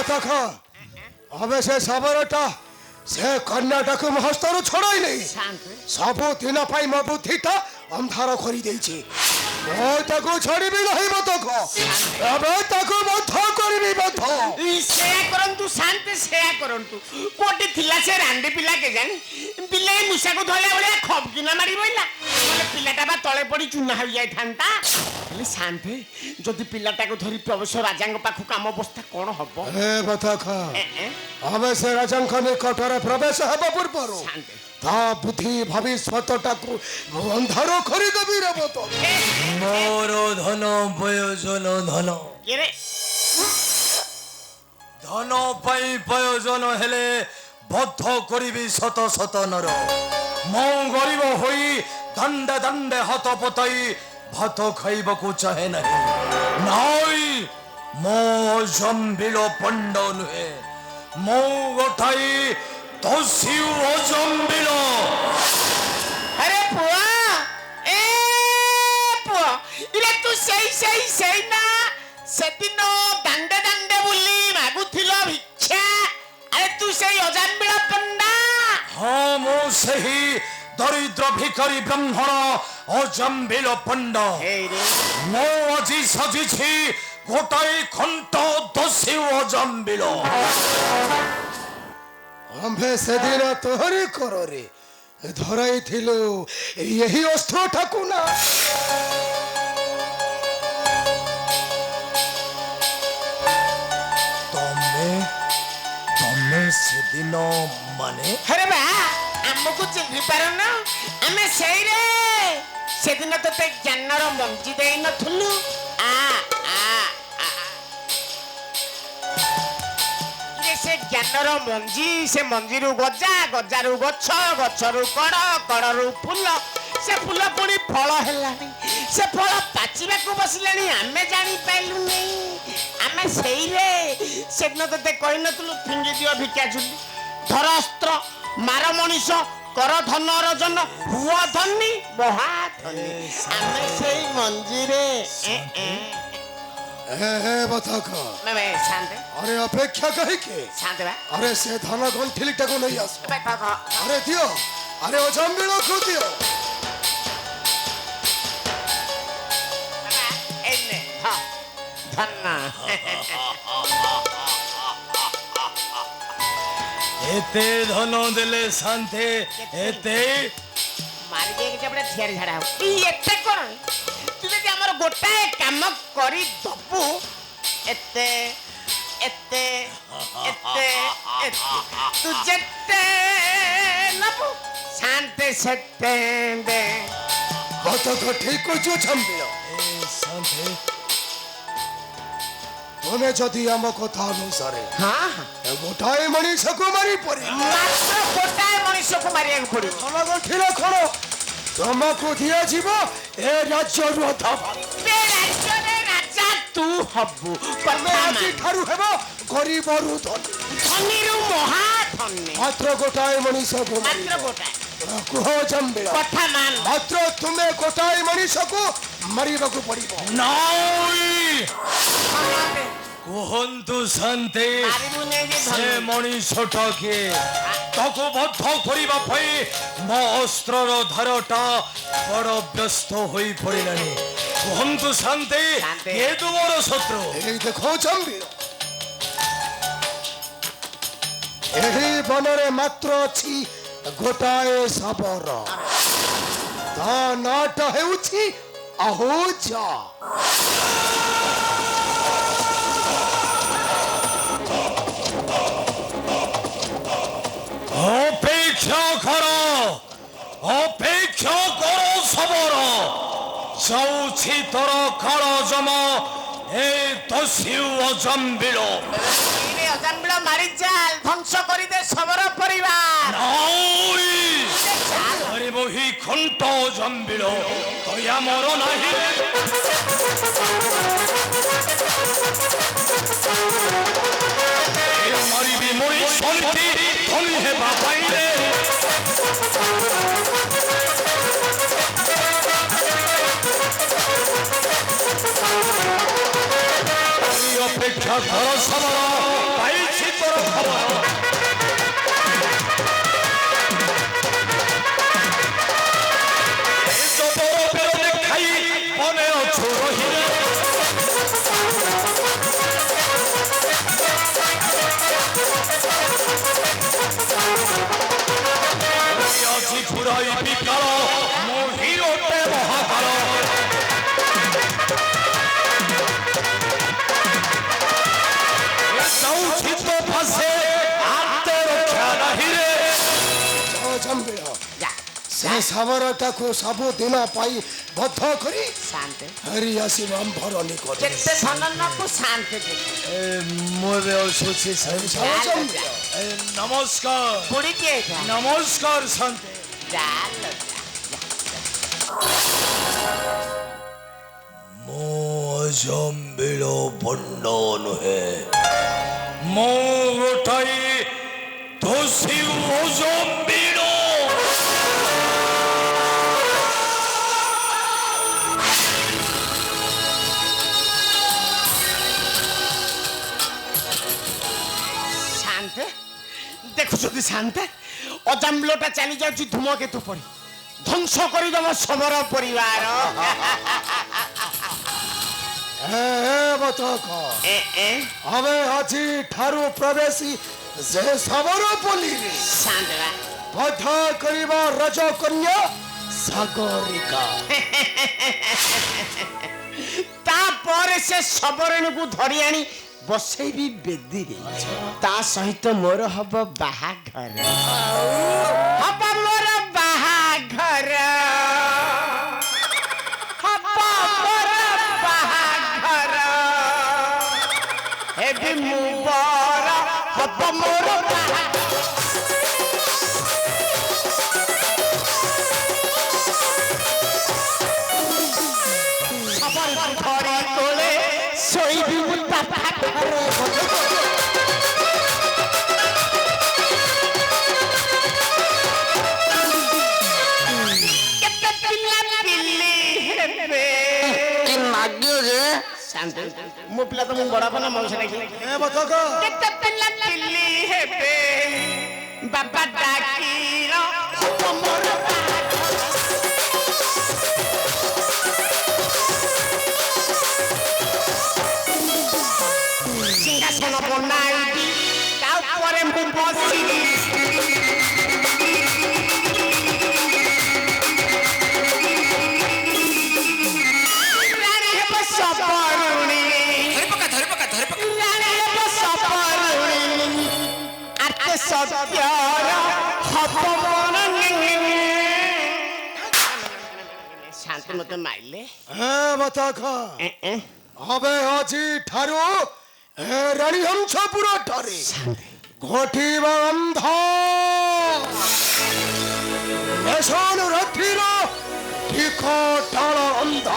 ବତକ ଆମେ ସେ ଶବରଟା ସେ କନ୍ୟାଟାକୁ ମୋ ହସ୍ତରୁ ଛଡ଼ାଇନି। ସବୁଦିନ ପାଇଁ ମୋ ବୁଦ୍ଧିଟା ଅନ୍ଧାର କରିଦେଇଛି। ମୁଁ ତାକୁ ଛାଡ଼ିବି ନାହିଁ ବତକ। ଏବେ ତାକୁ ବଦ୍ଧ କରିବି ବଦ୍ଧ। ସେୟା କରନ୍ତୁ ଶାନ୍ତ, ସେୟା କରନ୍ତୁ। କୋଉଠି ଥିଲା ସେ ରାଣ୍ଡି ପିଲା କେଜାଣି ବିଲେଇ ମୂଷାକୁ ଧରିଲା ଭଳିଆ ଖବକିନା ମାରି ବଇଲା। ନହେଲେ ପିଲାଟା ବା ତଳେ ପଡ଼ି ଚୁନା ହୋଇଯାଇଥାନ୍ତା। ହେଲେ ଶାନ୍ତ, ଯଦି ପିଲାଟାକୁ ଧରି ପ୍ରବେଶ ରାଜାଙ୍କ ପାଖକୁ ଆମ ଅବସ୍ଥା କ'ଣ ହବ? ଏ ବତକ ଆମେ ସେ ରାଜାଙ୍କ ନିକଟରେ ପ୍ରବେଶ ହେବା ପୂର୍ବରୁ ତା ବୁଦ୍ଧି ଭବିଷ୍ୟତଟାକୁ ଅନ୍ଧାର କରିଦେବି ରେ ବତକ। ମୋର ଧନ ପ୍ରୟୋଜନ ଧନ ଧନ ପାଇଁ ପ୍ରୟୋଜନ ହେଲେ ବଦ୍ଧ କରିବି ଶତ ଶତ ନର। ମୁଁ ଗରିବ ହୋଇ ଦଣ୍ଡେ ଦଣ୍ଡେ ହାତ ପତାଇ ଭାତ ଖାଇବାକୁ ଚାହେଁ ନାହିଁ। ନାଇଁ, ମୋ ଜମ୍ବିଳ ପଣ୍ଡ ନୁହେଁ, ମୁଁ ଗୋଟାଇ ଦସ୍ୟୁ ଅଜମ୍ବିଳ। ଆରେ ପୁଅ, ଏ ପୁଅ, ଇରେ ତୁ ସେଇ ନା ସେଦିନ ଦାଣ୍ଡେ ଦାଣ୍ଡେ ବୁଲି ମାଗୁଥିଲ ଭିକ୍ଷା? ଆରେ ତୁ ସେଇ ଅଜାମ୍ବିଳ ପଣ୍ଡା? ହଁ, ମୁଁ ସେହି ଦରିଦ୍ର ଭିକାରୀ ବ୍ରାହ୍ମଣ ଅଜମ୍ବିଳ ପଣ୍ଡ। ମୁଁ ଆଜି ସାଜିଛି ଗୋଟାଏ ଖଣ୍ଟ ଦସ୍ୟୁ ଅଜମ୍ବିଳ। ଆମ୍ଭେ ସେଦିନ ତୋହରି କରରେ ଧରାଇଥିଲୁ ଏହି ଅସ୍ତ୍ରଟାକୁ ନା। ତମେ ସେଦିନ ମାନେ? ଆରେ ବା, ଆମକୁ ଚିହ୍ନି ପାରୁନ? ଆମେ ସେଇରେ ସେଦିନ ତତେ ଜ୍ଞାନର ମଞ୍ଜି ଦେଇନଥିଲୁ? ସେ ଜ୍ଞାନର ମଞ୍ଜି, ସେ ମଞ୍ଜିରୁ ଗଜା, ଗଜାରୁ ଗଛ, ଗଛରୁ କଡ଼, କଡ଼ରୁ ଫୁଲ, ସେ ଫୁଲ ପୁଣି ଫଳ ହେଲାଣି, ସେ ଫଳ ପାଚିବାକୁ ବସିଲାଣି, ଆମେ ଜାଣିପାରିଲୁନି। ଆମେ ସେଇରେ ସେଦିନ ତତେ କହିନଥିଲୁ ଫିଙ୍ଗି ଦିଅ ଭିକ୍ଷା ଚୁଲି, ଧର ଅସ୍ତ୍ର, ମାର ମଣିଷ, କର ଧନ ଅର୍ଜନ, ହୁଅ ଧନୀ ମହାଧନୀ। ଆମେ ସେଇ ମଞ୍ଜିରେ ବତକ ଶାନ୍ତ। ଆରେ ଅପେକ୍ଷା କାହିଁକି? ଶାନ୍ତ ବା, ଆରେ ସେ ଧନ ଗଣ୍ଠିଲିଟାକୁ ନେଇ ଆସ। ଆରେ ଦିଅ, ଆରେ ଅଜମ୍ବିଳକୁ ଦିଅ। ଏତେ ଧନ ଦେଲେ ଶାନ୍ତେ, ଏତେ ମାରିଦେଇକି ଯେପଟେ ଥିଆରି ଝାଡ଼ା ହବ। ଏତେ କ'ଣ? ତୁ ଯଦି ଆମର ଗୋଟାଏ କାମ କରିଦବୁ, ଏତେ ଏତେ ଏତେ ତୁ ଯେତେ ନବୁ ଶାନ୍ତେ ସେତେ ଦେ। ବତକ ଠିକ ଅଛୁ ଅଜମ୍ବିଳ। ଶାନ୍ତେ, ତୁମେ ଯଦି ଆମ କଥା ଅନୁସାରେ ଗୋଟାଏ ମଣିଷକୁ ମାରି ପାରିବ, ମାତ୍ର ଗୋଟାଏ ମଣିଷକୁ ମାରିବାକୁ ପଡ଼ିବ। ଧନ ଗଣ୍ଠିଲ କ'ଣ ତମକୁ ଦିଆଯିବ ଏ ରାଜ୍ୟରୁ ଅଧଭାଗ। ଏ ରାଜ୍ୟରେ ରାଜା ତୁ ହବୁ। ତମେ ଆଜିଠାରୁ ହେବ ଗରିବରୁ ଧନୀ, ଧନୀରୁ ମହାଧନୀ। ମାତ୍ର ଗୋଟାଏ ମଣିଷକୁ ମାତ୍ର ଗୋଟାଏ। କୁହ ଅଜମ୍ବିଳ, କଥା ମାନ। ମାତ୍ର ତୁମେ ଗୋଟାଏ ମଣିଷକୁ ମାରିବାକୁ ପଡ଼ିବ। ନାଇଁ, କୁହନ୍ତୁ ଶାନ୍ତେ, ସେ ମଣିଷଟା କିଏ? ତାକୁ ବଦ୍ଧ କରିବା ପାଇଁ ମୋ ଅସ୍ତ୍ରର ଧାରଟା ବଡ଼ ବ୍ୟସ୍ତ ହୋଇ ପଡ଼ିଲାଣି। କୁହନ୍ତୁ ଶାନ୍ତେ, ଏ ତୁମର ଶତ୍ରୁ? ଏଇ ଦେଖ ଅଜମ୍ବିଳ, ଏହି ବନରେ ମାତ୍ର ଅଛି ଗୋଟାଏ ଶବର। ତା ନାଁଟା ହେଉଛି ଆହୁଜା। ଅପେକ୍ଷା କର ଶବର, ଯାଉଛି ତୋର କାଳ ଜମ ଏ ଦସ୍ୟୁ ଅଜମ୍ବିଳ। ଅଜମ୍ବିଳ ମାରି ଚାଲ, ଧ୍ୱଂସ କରିଦେ ଶବର ପରିବାର। ବହି ଖଣ୍ଟ ଅଜମ୍ବିଳ, ଦୟା ମୋର ନାହିଁ। ମାରିବି ମଣି ଶନ୍ତି ଧନୀ ହେବା ପାଇଲେ। ଅପେକ୍ଷା କର ଶବର, খাই মনে অছো রহিরে আজি ঘুরাই বিকাল মহিরতে মহাকাল চৌচিত ফাঁসে আত্মে রক্ষা নাহিরে ଜମ୍ବିଳ ଯା ସେ ସାବରଟାକୁ ସବୁଦିନ ପାଇଁ ବଦ୍ଧ କରି ଶାନ୍ତ ଫେରି ଆସିବ ଆମ୍ଭର ନିକଟ କେତେ ଧନକୁ ଶାନ୍ତ ଦେ ମୁଁ ଏବେ ଅସୁଛି ଜମ୍ବିଳ ନମସ୍କାର ବୁଢ଼ୀ କିଏ ନମସ୍କାର ଶାନ୍ତି ଚାଲ ମୁଁ ଅଜମ୍ବିଳ ବଣ୍ଡ ନୁହେଁ ମୁଁ ଗୋଟାଏ ଦୋଷୀ ଅଜମ୍ବିଳ ଶାନ୍ତ ଦେଖୁଛନ୍ତି ଶାନ୍ତ ଅଜାମ୍ବିଳଟା ଚାଲି ଯାଉଛି ଧୂମକେତୁ ପରି ଧ୍ୱଂସ କରିଦବ ସମର ପରିବାର ବତକ ଏ ଏ ଆମେ ଆଜି ଠାରୁ ପ୍ରବେଶୀ ଯେ ସାବରପଲ୍ଲୀରେ ଶାନ୍ତ ବଦ୍ଧ କରିବା ରଜକନ୍ୟା ସାଗରିକା ତାପରେ ସେ ସବରଣୀକୁ ଧରି ଆଣି ବସେଇବି ବେଦିରେ ତା ସହିତ ମୋର ହବ ବାହାଘର ହବ ମୋର ବାହାଘର ହବ ମୋର ବାହାଘର ହେବି ମୁଁ ବର ହବ ମୋର ବାହାଘର ଧରି କୋଳେ ଶୋଇବି ମୁଁ ତା ପାଖରେ କେତେ ପିଲା ପିଲି ହେବେ ମୋ ପିଲା ତ ମୁଁ ବଡ ବାପା ନା ମଉସା ଡାକିଲି ବତକ କେତେ ପିଲା ପିଲି ହେବେ ବାପା ଡାକିଲ ହବ ମୋର ସିଂହାସନ ବନାଇବି ତା ଉପରେ ମୁଁ ବସିବି ରାଣୀ ହେବ ସବରୁଣୀ ରାଣୀ ହେବ ସବରୁଣୀ ଆତେ ସତ୍ୟର ହବ ମୋର ଶାନ୍ତି ମତେ ମାଇଲେ ବତକ ଏ ଏ ଆମେ ଆଜି ଠାରୁ ରାଣୀହଂସପୁର ଠାରେ ଘଟିବ ଅନ୍ଧ ରାତ୍ରିର ଠିକ ଟାଳ ଅନ୍ଧ